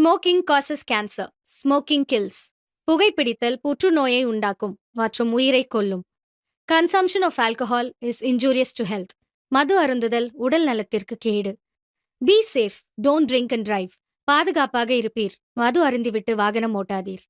Smoking causes cancer. Smoking kills. புகைப்பிடித்தல் புற்றுநோயை உண்டாக்கும் மற்றும் உயிரை கொல்லும். Consumption of alcohol is injurious to health. மது அருந்துதல் உடல் நலத்திற்கு கேடு. Be safe, don't drink and drive. பாதுகாப்பாக இருப்பீர். மது அருந்திவிட்டு வாகனம் ஓட்டாதீர்.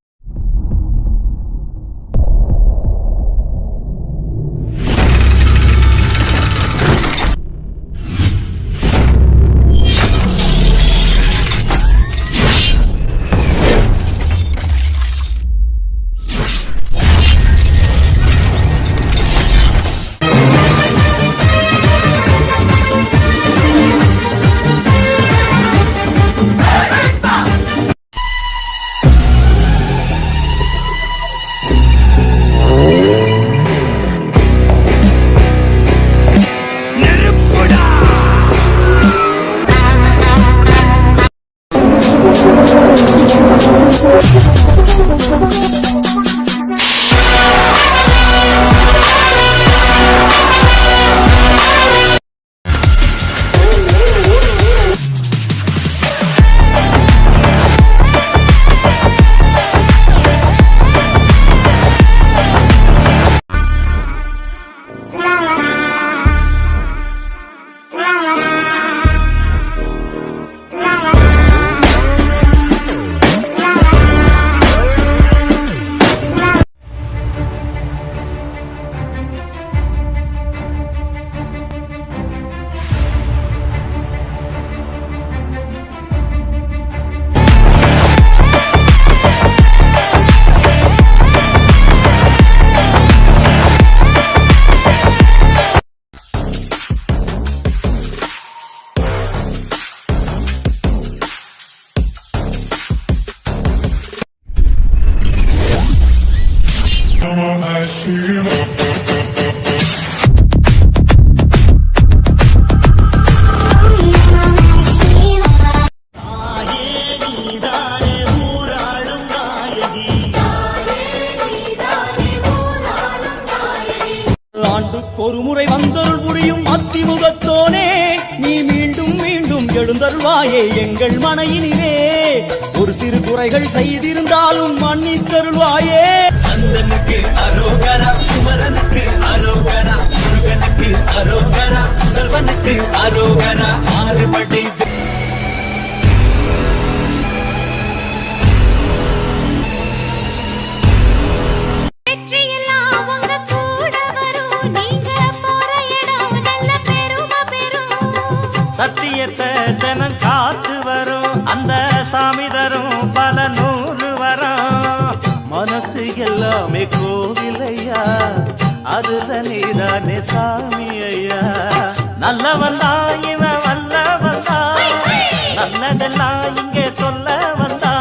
ஒருமுறை வந்தருள் புரியும் அத்திமுகத்தோனே, நீ மீண்டும் மீண்டும் எழுந்தருள்வாயே எங்கள் மனையினிலே. ஒரு சிறு குறைகள் செய்திருந்தாலும் மன்னித்தருள்வாயே. அந்தனுக்கு அரோகரா, குமரனுக்கு அரோகரா, முருகனுக்கு அரோகரா, முதல்வனுக்கு அரோகரா. ஆறுபடை சத்தியத்தை தினம் காத்து வரும் அந்த சாமி தரும் பல நூறு வரும். மனசு எல்லாமே கோவிலையா, அதுல நீதானே சாமி ஐயா. நல்லவன் தான் இவன் வல்லவன் தான், நல்லதெல்லாம் இங்கே சொல்ல வந்தான்.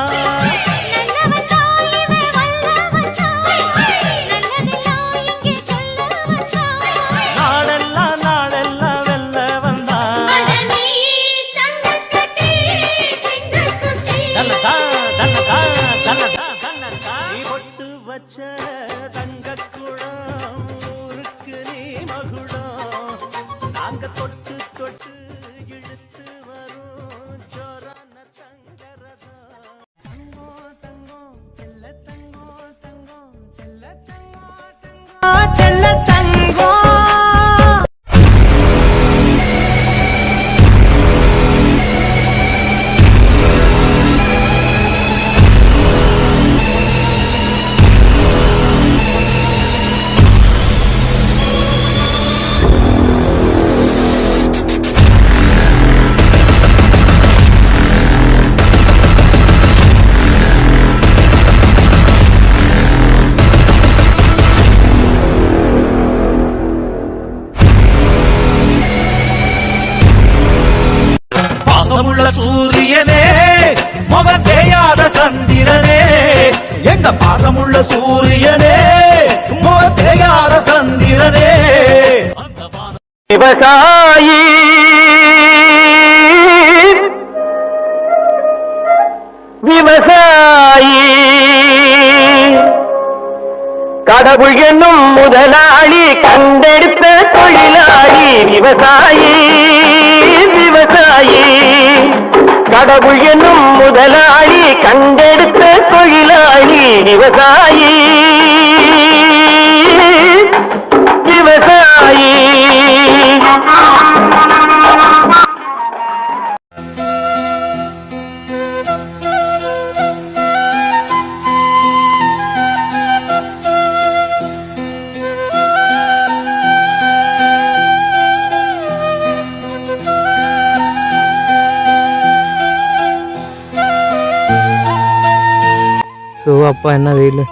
தங்கக்குளம் ஊருக்கு நீ மகுடம், நாங்க தொட்டு தொட்டு இழுத்து வரும் ஜோரான தங்கரதம். தங்கோ தங்கோ செல்ல தங்கோ தங்கோ செல்ல தங்கோ தங்கோ செல்ல தங்கோ. பாசமுள்ள சூரியனே, முகம் தேயாத சந்திரனே, எங்க பாசமுள்ள சூரியனே, முகம் தேயாத சந்திரனே. விவசாயி விவசாயி கடவுள் என்னும் முதலாளி கண்டெடுத்த தொழிலாளி. விவசாயி விவசாயி கடவுள் என்னும் முதலாளி கண்டெடுத்த தொழிலாளி விவசாயி விவசாயி. ஸோ அப்பா என்ன வெயில்.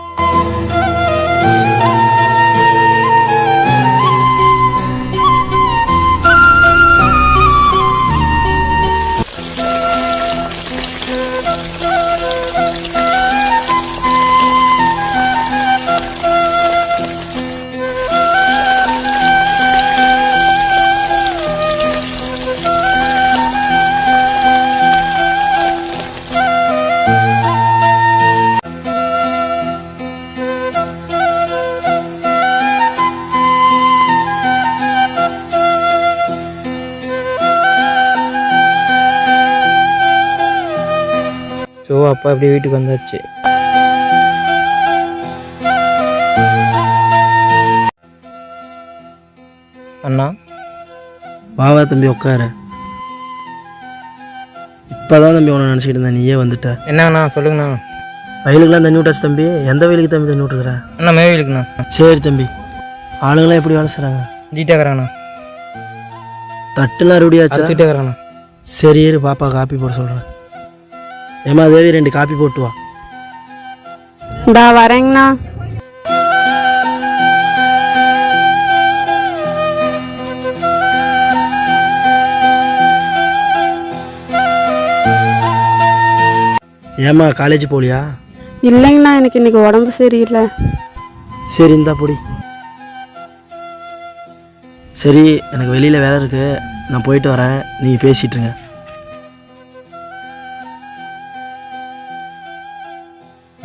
ஸோ அப்பா அப்படியே வீட்டுக்கு வந்தாச்சு. அண்ணா வாவா தம்பி உட்காரு. இப்போதான் தம்பி உன்னை நினச்சிக்கிட்டு இருந்தேன், நீயே வந்துட்ட. என்னங்கண்ணா சொல்லுங்கண்ணா. வயலுக்குலாம் தண்ணி விட்டாச்சு தம்பி. எந்த வயலுக்கு தம்பி தண்ணி விட்டுருக்குற? அண்ணா மேவீலுக்குண்ணா. சரி தம்பி. ஆளுங்களாம் எப்படி வேலை செய்கிறாங்க? ஜீட்டாக்குறாண்ணா. தட்டுலாம் ரெடியாச்சா? ஜீட்டாக்குறாண்ணா. சரி இரு, பாப்பா காப்பி போட சொல்கிறேன். ஏமா தேவி 2 காப்பி போட்டு வா. இந்தா வரேங்கண்ணா. ஏம்மா காலேஜ் போகலையா? இல்லைங்கண்ணா, எனக்கு இன்னைக்கு உடம்பு சரியில்லை. சரி இந்தா பொடி. சரி எனக்கு வெளியில் வேலை இருக்குது, நான் போயிட்டு வரேன், நீங்கள் பேசிட்டுருங்க.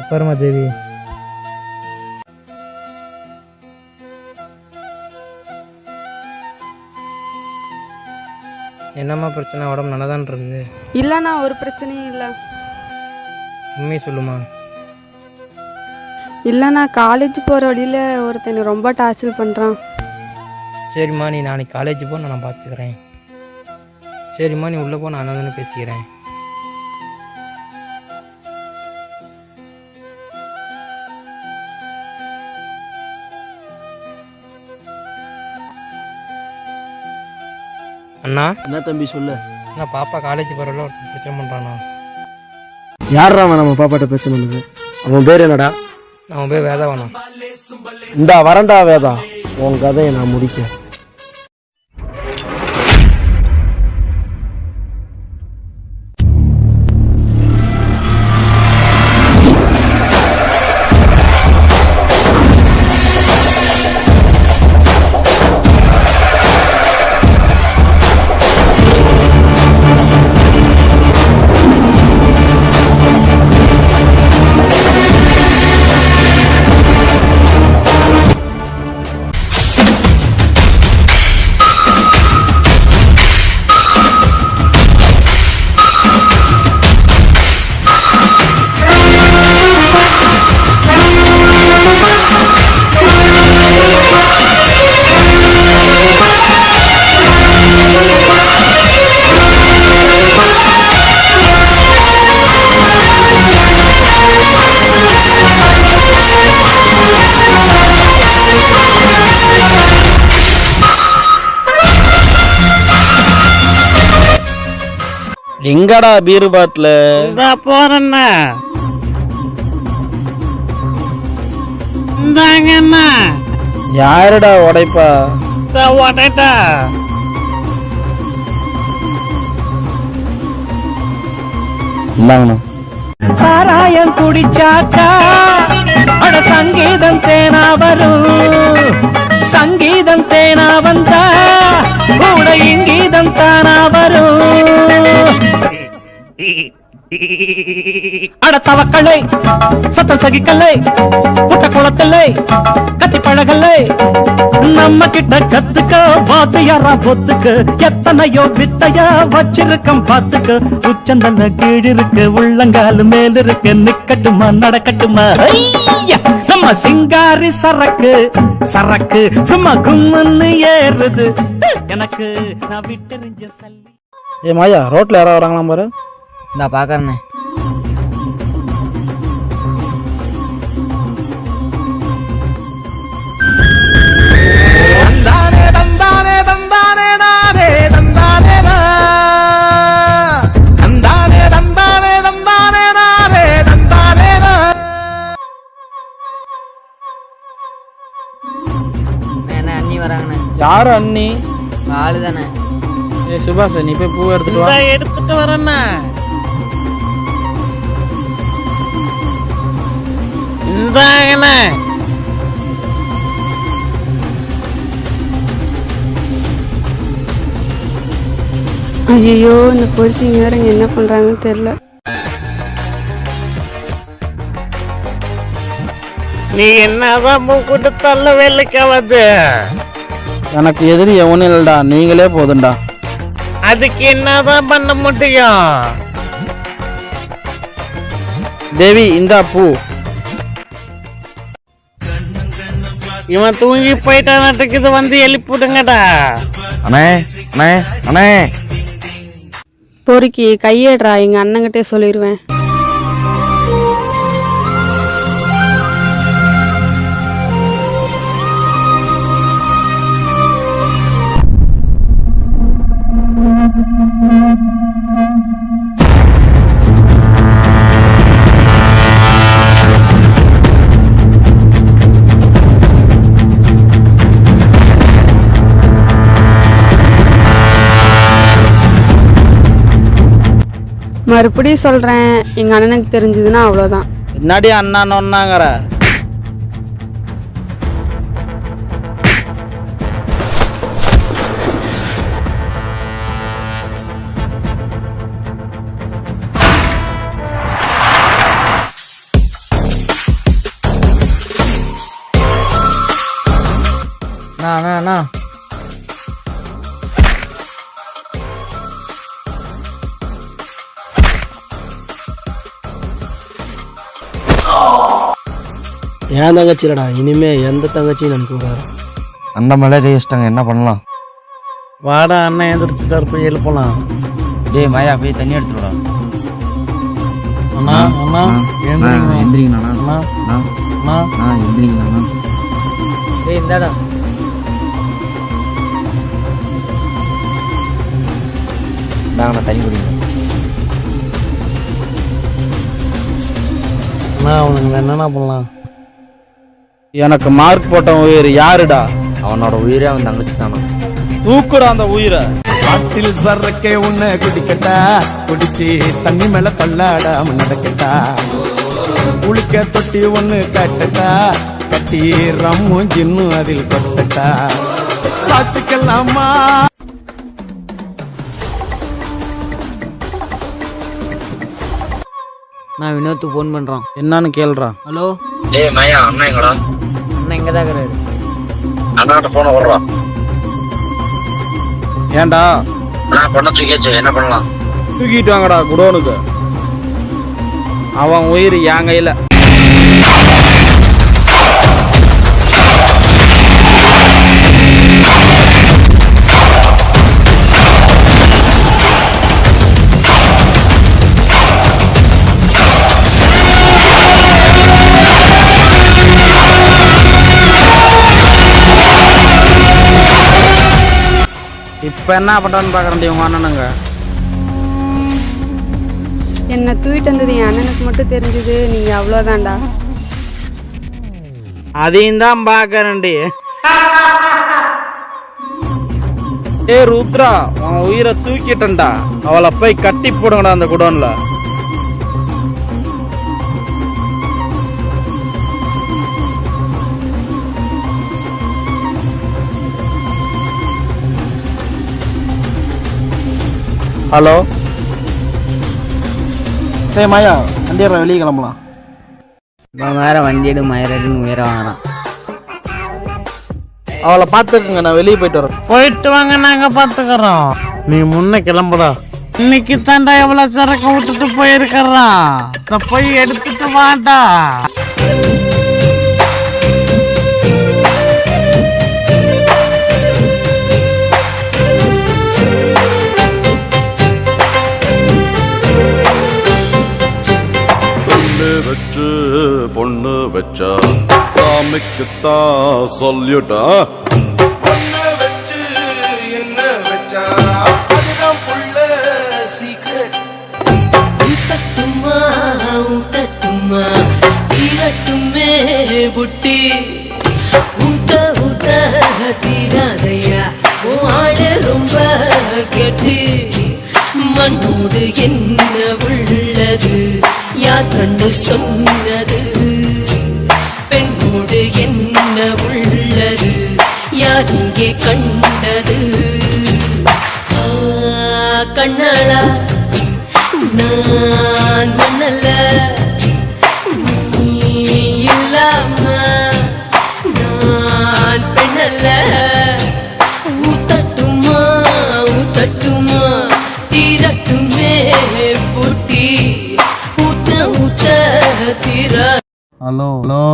உட்காருமா தேவி. என்னம்மா பிரச்சனை? உடம்பு நல்லா தான் இருக்குது. இல்லைண்ணா, ஒரு பிரச்சனையும் இல்லை. உண்மையை சொல்லுமா. இல்லைண்ணா, காலேஜ் போகிற வழியில் ஒருத்தன் ரொம்ப டார்ச்சர் பண்ணுறான். சரிம்மா நீ நாளைக்கு காலேஜ் போ, நான் பார்த்துக்கிறேன். சரிம்மா நீ உள்ளே போ, நான் தானே பேசிக்கிறேன். அண்ணா என்ன தம்பி சொல்லு. அண்ணா பாப்பா காலேஜ் போகிறவள ஒரு பிரச்சனை பண்ணுறாண்ணா. யாரா அவன் நம்ம பாப்பாட்ட பிரச்சனை பண்ணுது? அவன் பேர் என்னடா? நம்ம போய் வேலை வேணாம். இந்தா வரண்டா வேதா, உன் கதையை நான் முடிக்க. எங்கடா பீரு பாட்டில் போறேண்ணா. இந்தாங்கண்ணா. யாருடா உடைப்பா? உடைட்டா. இந்தாங்கண்ணா. சாராயம் குடிச்சாக்கா அட சங்கீதம் தேனா வரும். சங்கீதம் தேனா வந்தா கூட இங்கீதம் தானா வரும். அட தவக்கலை சத்தம் சகிக்கலை புட்ட குளத்தில்லை கத்தி பழகலை நம்ம கிட்ட கத்துக்க வாத்தியாரா பொத்துக்கு எத்தனையோ வித்தையா வச்சிருக்கம் பாத்துக்கு உச்சந்தல்ல கீழிருக்கு உள்ளங்காலு மேலிருக்கு நிக்கட்டுமா நடக்கட்டுமா ஐயா! நம்ம சிங்காரி சரக்கு சரக்கு சும்மா கும்முன்னு ஏறுது எனக்கு நான் விட்டெறிஞ்ச சல்லி. ஏ மாயா ரோட்டில் யாராவது வராங்களாம் பாரு. இந்தா பார்க்கறேண்ணே. தந்தானே தந்தானே தந்தானே நானே தந்தானே தந்தானே தந்தானே தந்தானே நானே தந்தானே அண்ணே அண்ணி வராங்கண்ணே. யாரு அண்ணி? ஆளு தானே. ஏ சுபாஷ், நீ போய் பூ எடுத்துட்டு வா. எடுத்துட்டு வரேண்ணா. இந்தாங்கண்ணே. ஐயோ இந்த பொறுத்திங்க வேற இங்க என்ன பண்றாங்கன்னு தெரியல. நீ என்னதான் மூக்கிட்டு தள்ள வேலைக்காவது? எனக்கு எதிரி எவனும் இல்லடா, நீங்களே போதும்டா. அதுக்கு என்னதான் பண்ண முடியும்? தேவி இந்தா பூ. இவன் தூங்கி போயிட்டானாட்டுக்கு இது வந்து எழுப்பிடுங்கடா. அண்ணே அண்ணே அண்ணே பொறுக்கி கையேடுறா, எங்க அண்ணங்கிட்டே சொல்லிடுவேன். மறுபடியும் சொல்றேன், எங்க அண்ணனுக்கு தெரிஞ்சதுன்னா அவ்வளவுதான். என்னடி அண்ணா நொன்னாங்கற? அண்ணா ஏன் தங்கச்சி இல்லடா, இனிமே எந்த தங்கச்சியும் எனக்கு கூடாது. அந்த மேலே ரேஸ்டாங்க, என்ன பண்ணலாம்? வாடா அண்ணன் எந்திரிச்சிட்டாரு, போய் எழுப்பலாம். டேய் மாயா போய் தண்ணி எடுத்துடா. அண்ணா அண்ணா எந்திரிங்கண்ணா அண்ணா அண்ணா எந்திரிங்கண்ணா. டேய் இந்தாடா. நாங்கண்ணா தண்ணி குடிங்க. அண்ணா அவனுக்கு என்னென்ன பண்ணலாம்? எனக்கு மார்க் போட்ட உயிர் யாருடா? அவனோட உயிரே அவன் தங்கச்சி தானா? தூக்குடா அந்த உயிரை. காட்டில் சரக்கே உன்னை குடிக்கட்டா, குடிச்சு தண்ணி மேல தள்ளாடாம நடக்கட்டா, குளிக்க தொட்டி ஒண்ணு கட்டட்டா, கட்டி ரம்மும் ஜின்னும் அதில் கொட்டட்டா, சாச்சிக்கலாமா? நான் வினோத்துக்கு ஃபோன் பண்றான். என்னன்னு கேளுடா. ஹலோ. டேய் மாயா, அண்ணா எங்கடா? அண்ணா இங்க தான் இருக்கிறாரு. அண்ணாட்ட போன வர்றா. ஏன்டா? நான் பண்ண தூக்கியாச்சு, என்ன பண்ணலாம்? தூக்கிட்டு வாங்கடா குடோனுக்கு. அவன் உயிர் என் கையில. இப்ப என்ன பண்றான்னு பாக்குறேன் உங்க அண்ணனுங்க. என்னை தூக்கிட்டு வந்தது என் அண்ணனுக்கு மட்டும் தெரிஞ்சது, நீங்க அவ்வளோதான்டா. அதையும் தான் பாக்குறேன்டி. ஏ ருத்ரா, உன் உயிரை தூக்கிட்டா, அவளை போய் கட்டி போடுங்கடா அந்த குடோன்ல. ஹலோ டேய் மாயா வண்டி ஏற வெளியே கிளம்பலாம். இவன் வேற வண்டி எடு மயிரடுன்னு உயர வாங்கலாம். அவளை பார்த்துக்குங்க, நான் வெளியே போயிட்டு வரேன். போயிட்டு வாங்க, நாங்க பாத்துக்கிறோம். நீ முன்ன கிளம்புடா. இன்னைக்கு தாண்டா எவ்வளவு சரக்கு விட்டுட்டு போயிருக்கா. போய் எடுத்துட்டு வாடா. வச்சு பொண்ணு வச்சா சாமிக்குத்தான் சொல்லிட்டா. பொண்ணு வச்சு என்ன வச்சா அதுதான் புள்ள சீக்ரெட். ஊத்தட்டுமா ஊத்தட்டுமா தீரட்டுமே புட்டி. ஊத்த ஊத்த தீராதையா ஆளு ரொம்ப கெட்டு. மண்ணோடு என்ன உள்ளது யார் கண்டு சொன்னது. பெண்ணோடு என்ன உள்ளது யார் இங்கே கண்டது. கண்ணாளா நான் மண்ணல்ல நீ இல்லாம நான் பெண்ணல்ல. ஊத்தட்டுமா ஊத்தட்டுமா தீரட்டுமே புட்டி. ஊத்த ஊத்த தீர. ஹலோ ஹலோ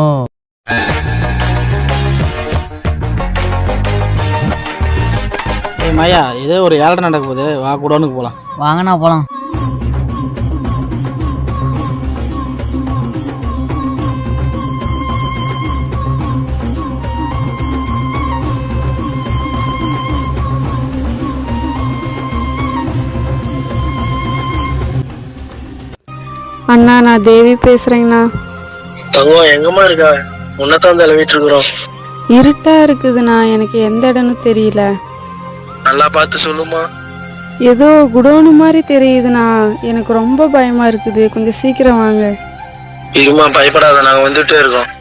மாயா, ஏதோ ஒரு ஏழரை நடக்க போகுது, வா கூடனுக்கு போகலாம். வாங்கண்ணா போலாம். அண்ணா நான் தேவி பேசுறேங்கண்ணா. தங்கம் எங்கம்மா இருக்கா? உன்னதான் தடவிட்டு இருக்கிறோம். இருட்டா இருக்குதுண்ணா, எனக்கு எந்த இடம்னு தெரியல. நல்லா பார்த்து சொல்லுமா. ஏதோ குடோனு மாதிரி தெரியுதுண்ணா, எனக்கு ரொம்ப பயமா இருக்குது, கொஞ்சம் சீக்கிரம் வாங்க. இருமா, பயப்படாத, நாங்க வந்துட்டே இருக்கோம்.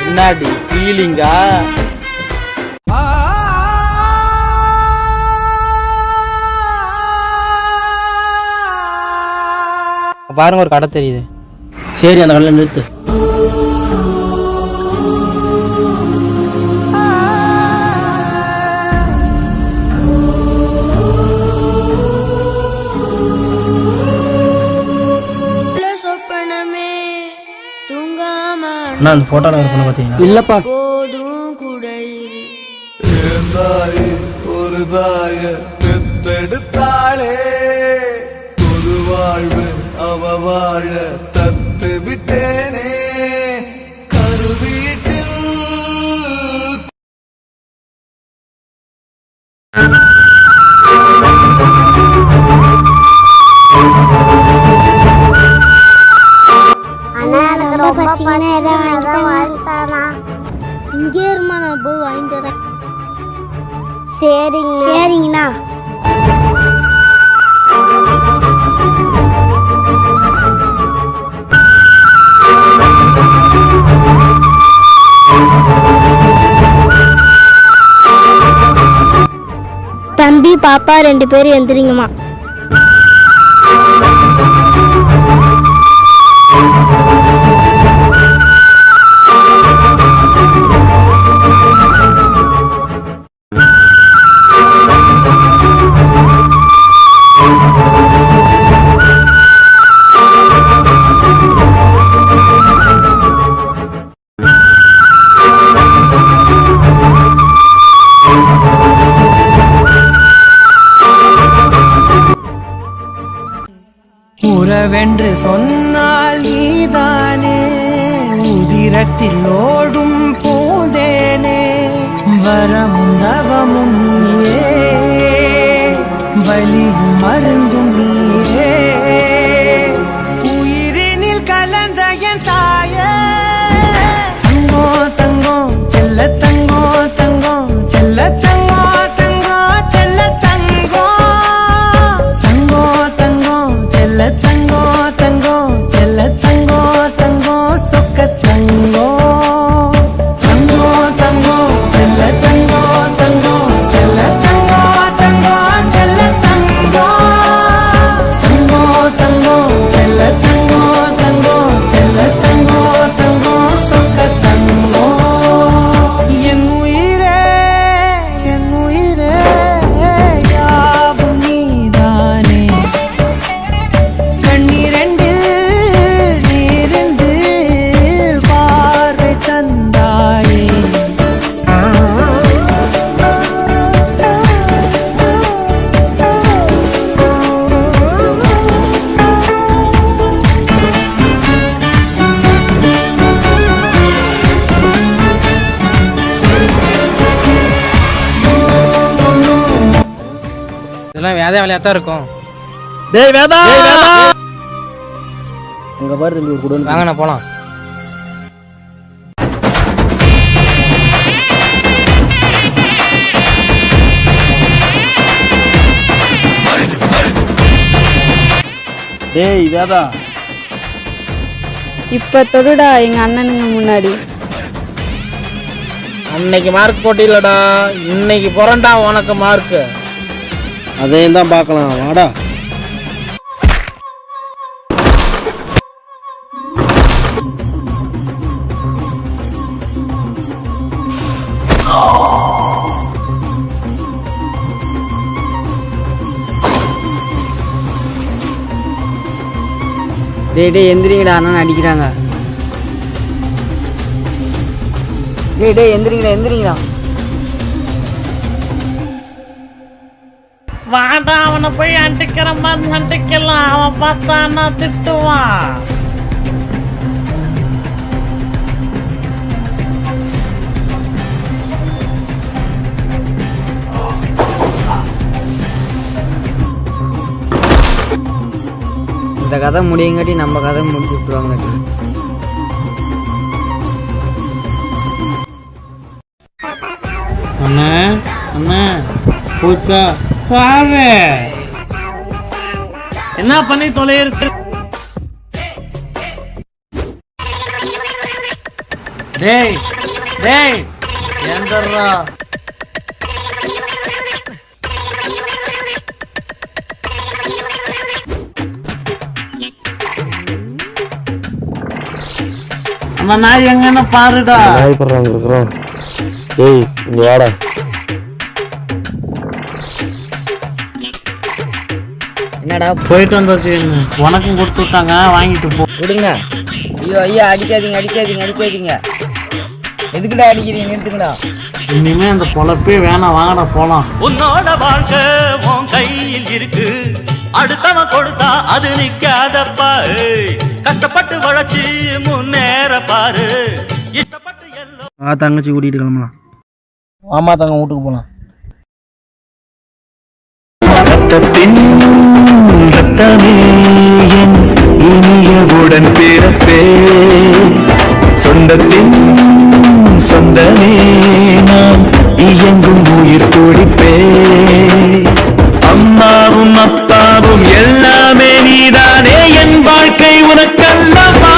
என்னடி ஃபீலிங்கா? பாருங்க ஒரு கடை தெரியுது. சரி அந்த கடையில் நிறுத்து. அண்ணா அந்த போட்டோல ஒரு பொண்ணு பார்த்தீங்களா? இல்லப்பா. போதும் குடை ஒரு தாய பெத்தெடுத்தாளே, ஒரு வாழ்வு அவ வாழ தத்து விட்டேனே கருவீட்டில். இங்கே இருமா, நான் போய் வாங்கிட்டு வரேன். சரிங்கண்ணா. தம்பி பாப்பா 2 பேரும் எந்திரிங்கம்மா. உறவென்று சொன்னால் நீதானே, உதிரத்தில் ஓடும் பூந்தேனே, வரமும் தவமும் நீயே, வலியும் மருந்தும் நீயே, உயிரினில் கலந்த என் தாயே. தங்கோ தங்கோ செல்ல தங்கோ தங்கோ செல்ல தங்கோ தங்கோ செல்ல தங்கோ தங்கோ தங்கோ செல்ல தங்கோ தங்கோ செல்ல தங்கோ தங்கோ அதே வேலையாக தான் இருக்கும். டேய் வேதா அங்க பாரு தம்பி ஒரு குடோன். வாங்கண்ணா போகலாம். டேய் வேதா இப்போ தொடுடா எங்கள் அண்ணனுங்க முன்னாடி. அன்னைக்கு மார்க் போட்டியிலடா, இன்னைக்கு புறண்டா உனக்கு மார்க்கு. அதையும் தான் பார்க்கலாம் வாடா. டேய் எந்திரிங்கடா, அண்ணன் அடிக்கிறாங்க. டேய் எந்திரிங்கடா. வாடா அவனை போய் அண்டிக்கிற மாதிரி அண்டிக்கலாம். அவன் பார்த்தான்னா திட்டுவான். இந்த கதை முடியுங்காட்டி நம்ம கதை முடிச்சு விட்டுருவாங்க. அண்ணே அண்ணே பூச்சா சாவே என்ன பண்ணி தொலையிருக்கு? டேய் டேய் எந்தர்றா அந்த நாய் எங்கன்னு பாருடா. நாய் பண்றாங்க இருக்கிறோம். டேய் இங்க வாடா. என்னடா போயிட்டு வந்தாச்சு, உனக்கும் கொடுத்து விட்டாங்க, வாங்கிட்டு போ. விடுங்க. ஐயா அடிக்காதீங்க. எதுக்குடா அடிக்கிறீங்க? எடுத்துக்கடா. இனிமே அந்த பொழப்பே வேணாம், வாங்கடா போலாம். உன்னோட வாழ்க்கை உன் கையில் இருக்கு, அடுத்தவன் கொடுத்தா அது நிக்காதப்பா. கஷ்டப்பட்டு வளர்ச்சி முன்னேற பாரு, இஷ்டப்பட்டு எல்லாம் தங்கச்சி கூட்டிட்டு கிளம்பலாம். ஆமா தங்க வீட்டுக்கு போலாம். ரத்தமே என் இனிய உடன் பிறப்பே, சொந்தத்தின் சொந்தமே நான் இயங்கும் உயிர் துடிப்பே. அம்மாவும் அப்பாவும் எல்லாமே நீதானே, என் வாழ்க்கை உனக்கல்லவா.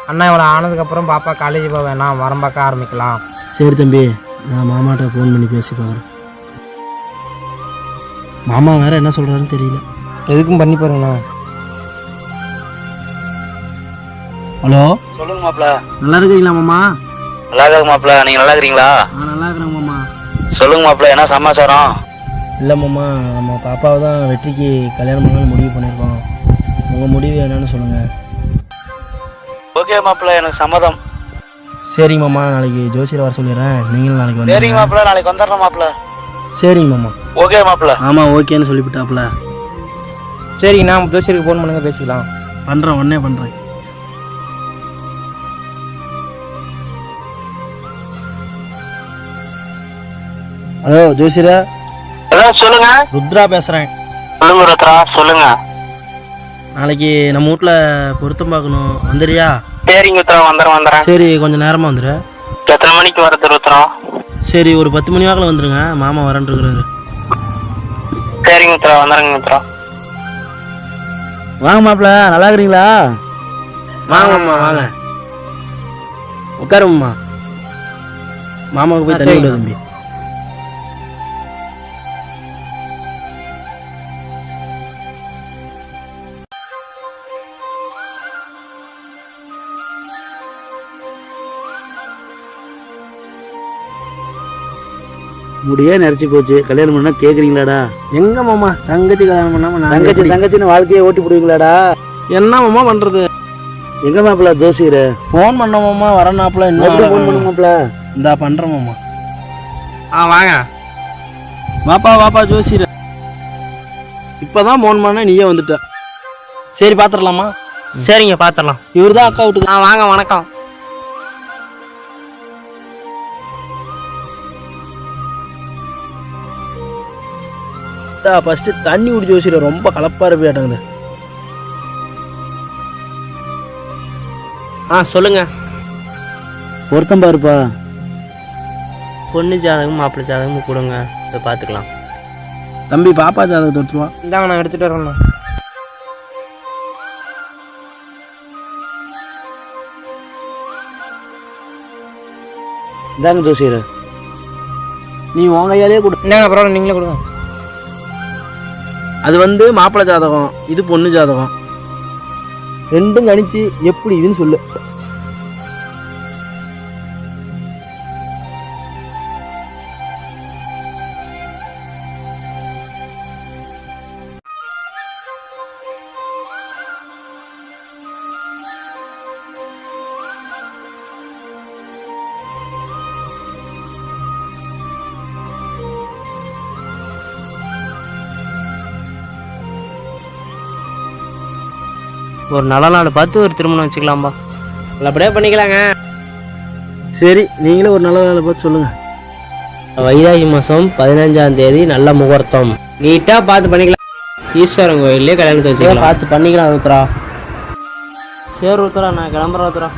அண்ணா இவ்வளோ ஆனதுக்கப்புறம் பாப்பா காலேஜ் போக வேணாம், மரம் பார்க்க ஆரம்பிக்கலாம். சரி தம்பி, நான் மாமாட்ட ஃபோன் பண்ணி பேசி பார்க்குறேன். மாமா வேற என்ன சொல்றாருன்னு தெரியல. எதுக்கும் பண்ணி பாருங்கண்ணா. ஹலோ சொல்லுங்க மாப்ள. நல்லா இருக்கிறீங்களா மாமா? நல்லா இருக்கு மாப்ள, நீங்க நல்லா இருக்கிறீங்களா? நல்லா இருக்கிறேன் மாமா. சொல்லுங்க மாப்ள, என்ன சமாச்சாரம்? இல்லை மாமா, நம்ம பாப்பாவை தான் வெற்றிக்கு கல்யாணம் பண்ணாலும் முடிவு பண்ணியிருக்கோம். உங்கள் முடிவு என்னன்னு சொல்லுங்கள். ஓகே மாப்ள, எனக்கு சம்மதம். சரிங்க மாமா, நாளைக்கு ஜோசியரை வர சொல்லிடுறேன். நீங்களும் நாளைக்கு வந்து. சரிங்க மாப்ள, நாளைக்கு வந்துடுறேன் மாப்ள. சரிங்க மாமா. ஓகே மாப்ள. ஆமாம் ஓகேன்னு சொல்லிவிட்டாப்புல. சரிங்கண்ணா, ஜோசியருக்கு ஃபோன் பண்ணுங்க, பேசிக்கலாம். பண்ணுறேன், உடனே பண்ணுறேன். ஹலோ ஜோசியரா. சொல்லுங்க. ருத்ரா பேசுகிறேன். சொல்லுங்க ருத்ரா, சொல்லுங்க. நாளைக்கு நம்ம வீட்டில் பொருத்தம் பார்க்கணும், வந்துடுறியா? சரிங்க ருத்ரா, வந்துடுறேன். சரி கொஞ்சம் நேரமாக வந்துடு. எத்தனை மணிக்கு வரது ருத்ரா? சரி ஒரு 10 மணி வாக்கில் வந்துருங்க, மாமா வரேன் இருக்கிறாரு. சரிங்க ருத்ரா, வந்துடுறேங்க ருத்ரா. வாங்க மாப்பிள்ள, நல்லா இருக்கிறீங்களா? வாங்கம்மா வாங்க, உட்காரும்மா. மாமாவுக்கு போய் தண்ணி விடு தம்பி. முடியே நிறச்சி போச்சு, கல்யாணம் பண்ணா கேக்குறீங்களாடா? எங்க மாமா தங்கச்சி கல்யாணம் பண்ணாம தங்கச்சின்னு வாழ்க்கையை ஓட்டி போடுவீங்களாடா? என்ன மாமா பண்றது? எங்க மாப்பிள்ள ஜோசியர் போன் பண்ண மாமா, வரனாப்புல இன்னும் போன் பண்ண மாப்பிள்ள. இந்தா பண்றேன் மாமா. வாங்க வாப்பா ஜோசியர். இப்பதான் போன் பண்ண நீயே வந்துட்ட. சரி பாத்துடலாமா? சரிங்க, பாத்திரலாம். இவர் தான் அக்கா வீட்டுக்கு. வாங்க, வணக்கம். ஃபர்ஸ்ட் தண்ணி குடிச்சு ஜோசியர் ரொம்ப கலப்பா இருப்பியாட்டங்குது. சொல்லுங்க. பொருத்தம் பாருப்பா. பொண்ணு ஜாதகம் மாப்பிள்ளை ஜாதகம் கொடுங்க, இதை பார்த்துக்கலாம். தம்பி பாப்பா ஜாதகம் தொட்டுருவா. இந்தாங்க நான் எடுத்துட்டு வரேண்ணா. இந்தாங்க ஜோசியர், நீ உன் கையாலே கொடு. இந்தாங்க பரவாயில்ல, நீங்களே கொடுங்க. அது மாப்பிள்ளை ஜாதகம், இது பொண்ணு ஜாதகம். ரெண்டும் கணிச்சு எப்படி இதுன்னு சொல்லு. ஒரு நல்ல நாள் பார்த்து ஒரு திருமணம் வச்சுக்கலாம்பா. அப்படியே பண்ணிக்கலாங்க. சரி, நீங்களே ஒரு நல்ல நாளை பார்த்து சொல்லுங்க. வைகாசி மாதம் 15ஆம் தேதி நல்ல முகூர்த்தம். நீட்டாக பார்த்து பண்ணிக்கலாம். ஈஸ்வரன் கோயிலே கல்யாணத்தை வச்சுக்கலாம். பார்த்து பண்ணிக்கலாம் ருத்ரா. சரி ருத்ரா, நான் கிளம்புறேன் ருத்ரா.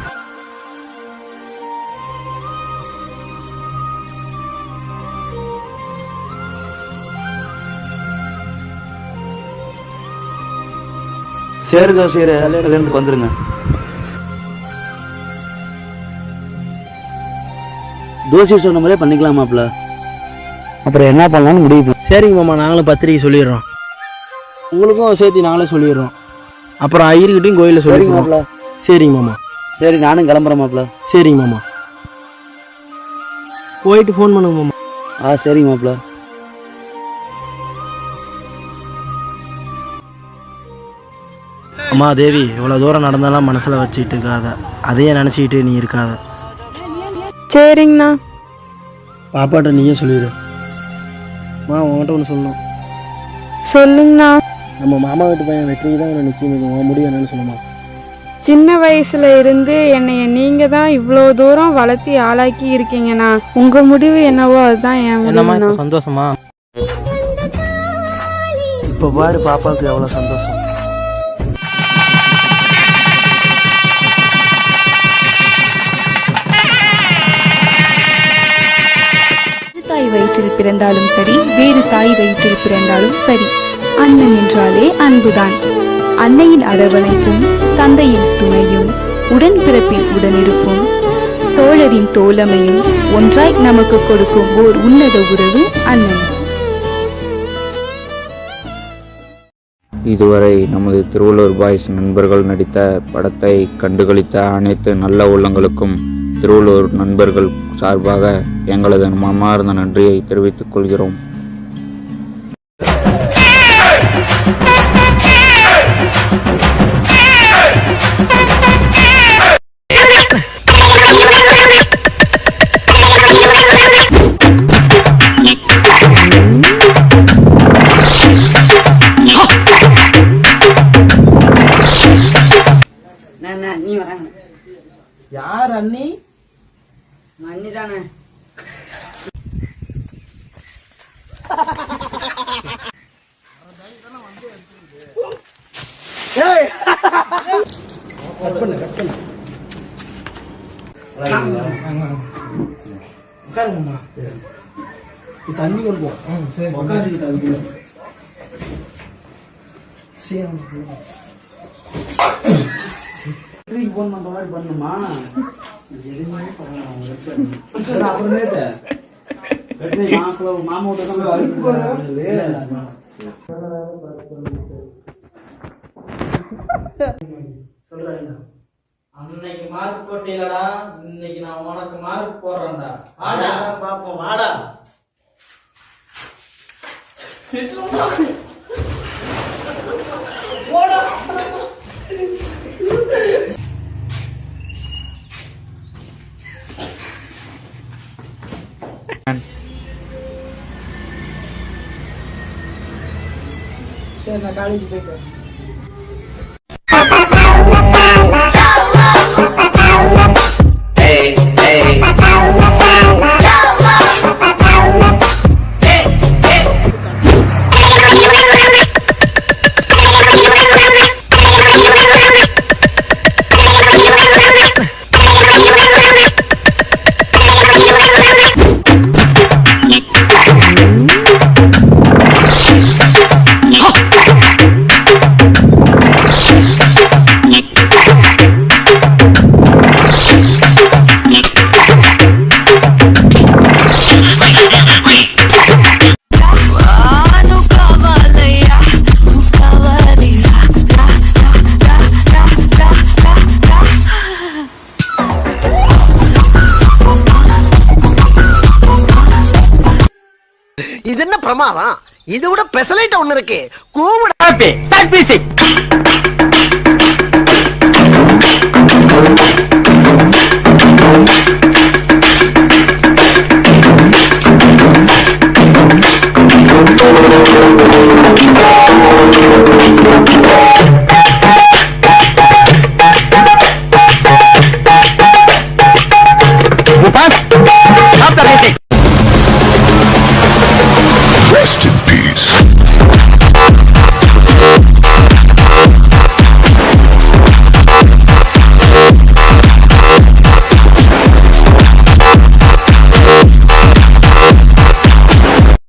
சரி ஜோசியர், கல்யாணத்துக்கு வந்துருங்க. ஜோசியர் சொன்ன மாதிரியே பண்ணிக்கலாமாப்ல. அப்புறம் என்ன பண்ணலாம்னு முடிவு. சரிங்க மாமா, நாங்களும் பத்திரிக்கை சொல்லிடுறோம். உங்களுக்கும் சேர்த்து நாங்களே சொல்லிடுறோம். அப்புறம் ஐயர்கிட்டையும் கோயிலில் சொல்லிடுவோம்ல. சரிங்க மாமா. சரி, நானும் கிளம்புறேன் மாப்ள. சரிங்க மாமா, போயிட்டு ஃபோன் பண்ணுங்க மாமா. சரிங்க மாப்ள. அம்மா தேவி, இவ்வளோ தூரம் நடந்தாலும் மனசில் வச்சுக்கிட்டு இருக்காத, அதையே நினச்சிக்கிட்டு நீ இருக்காத. சரிங்கண்ணா. பாப்பாட்ட நீயே சொல்லிடு. உங்கள்கிட்ட ஒன்று சொல்லணும். சொல்லுங்கண்ணா. நம்ம மாமா வீட்டு பையன் வெற்றிக்கு தான் உன்னை நிச்சயம் உன் முடிவு என்னன்னு சொல்லுமா. சின்ன வயசுல இருந்து என்னைய நீங்க தான் இவ்வளோ தூரம் வளர்த்தி ஆளாக்கி இருக்கீங்கண்ணா. உங்க முடிவு என்னவோ அதுதான் என் முடிவு. சந்தோஷமா? இப்போ பாரு பாப்பாவுக்கு எவ்வளோ சந்தோஷம். தாய் வயிற்றில் பிறந்தாலும் சரி, வேறு தாய் வயிற்றில் பிறந்தாலும் சரி, அண்ணன் என்றாலே அன்புதான். அன்னையின் அரவணைப்பும், தந்தையின் துணையும், உடன்பிறப்பின் உடனிருப்பும், தோழரின் தோழமையும் ஒன்றாய் நமக்கு கொடுக்கும் ஓர் உன்னத உறவு அண்ணன். இதுவரை நமது திருவள்ளூர் பாய்ஸ் நண்பர்கள் நடித்த படத்தை கண்டுகளித்த அனைத்து நல்ல உள்ளங்களுக்கும் திருவள்ளூர் நண்பர்கள் சார்பாக எங்களது மனமார்ந்த நன்றியை தெரிவித்துக் கொள்கிறோம். யார் அண்ணி? அண்ணி தானே. தண்ணி கொண்டு போ. போன் பண்ற மாதிரி பண்ணுமா? எதுவுமே அப்புறமேட்டு மாமாவோட அன்னைக்கு மார்க் போட்டீங்களா, இன்னைக்கு நான் உனக்கு மார்க் போடுறேன்டா. பாப்போம், வாடா. சரி, நான் காலேஜ் போயிட்டு பிரமாதம். இது விட பெசலைட் ஒண்ணு இருக்கு. கூமுடா ஸ்டார்ட் மியூசிக்.